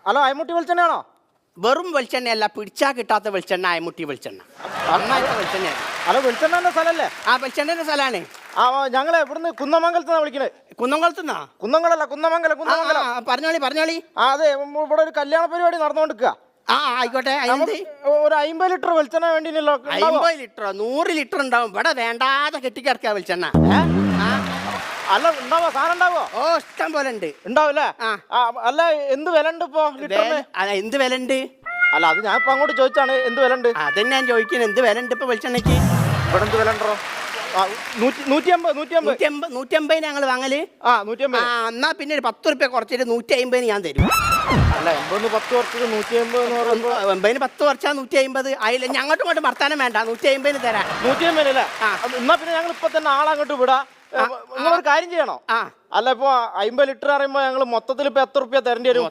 Hello Ayamutty വെളിച്ചെണ്ണയാണോ? വെറും വെളിച്ചെണ്ണയല്ല, പിടിച്ചാ കിട്ടാത്ത വെളിച്ചെണ്ണ, അയമുട്ടി വെളിച്ചെണ്ണ. നന്നായിട്ട് വെളിച്ചെണ്ണയാണ്. ഹലോ വെളിച്ചെണ്ണ സ്ഥലല്ലേ? ആ വെളിച്ചെണ്ണന്റെ സ്ഥലമാണ്. ഞങ്ങള് ഇവിടുന്ന് കുന്നമംഗലത്തുനിന്നാ വിളിക്കണേ. കുന്നംകുളത്തുനിന്നാ? കുന്നംകുളല്ല, കുന്നമംഗലം. പറഞ്ഞോളി. അതെ, ഇവിടെ ഒരു കല്യാണ പരിപാടി നടന്നുകൊണ്ടിരിക്കുക. ആയിക്കോട്ടെ. ഒരു 50 ലിറ്റർ വെളിച്ചെണ്ണ വേണ്ടിനല്ലോ. 50 ലിറ്ററോ 100 ലിറ്റർ ഉണ്ടാവും. ഇവിടെ വേണ്ടാതെ കെട്ടിക്കിടക്കുക വെളിച്ചെണ്ണ. അല്ല ഉണ്ടാവോ? സാധനം ഉണ്ടാവോ? ഓ ഇഷ്ടം പോലെ ഉണ്ട്. ഉണ്ടാവൂല്ലേ? അല്ല എന്ത് വില ഉണ്ട് ഇപ്പൊ ലിറ്ററിന്? എന്ത് വില ഉണ്ട്? അല്ല അത് ഞാൻ ഇപ്പൊ അങ്ങോട്ട് ചോദിച്ചാണ്, എന്ത് വില ഉണ്ട്? അതന്നെ ഞാൻ ചോദിക്കുന്നത്, എന്ത് വില ഉണ്ട് ഇപ്പൊ വെളിച്ചെണ്ണയ്ക്ക്? ഇവിടെ എന്ത് വില ഉണ്ടോ? 150 ഞങ്ങൾ വാങ്ങല്. 150. എന്നാ പിന്നെ ഒരു 10 റുപ്യ കുറച്ചിട്ട് 150 ഞാൻ തരും. അല്ല 80 10 കുറച്ചത് 150 എന്ന് പറയുമ്പോ 80 10 കുറച്ചാ 150. അതിൽ ഞങ്ങോട്ടും ഇങ്ങോട്ടും വർത്താനം വേണ്ട, 150 തരാം. 150 അല്ലേ? എന്നാ പിന്നെ ഞങ്ങൾ ഇപ്പൊ തന്നെ ആളങ്ങോട്ട് വിടാം. നിങ്ങളൊരു കാര്യം ചെയ്യണോ? അല്ല ഇപ്പൊ 50 ലിറ്റർ പറയുമ്പോ ഞങ്ങൾ മൊത്തത്തിൽ ഇപ്പൊ എത്ര റുപ്യ തരേണ്ടി വരും?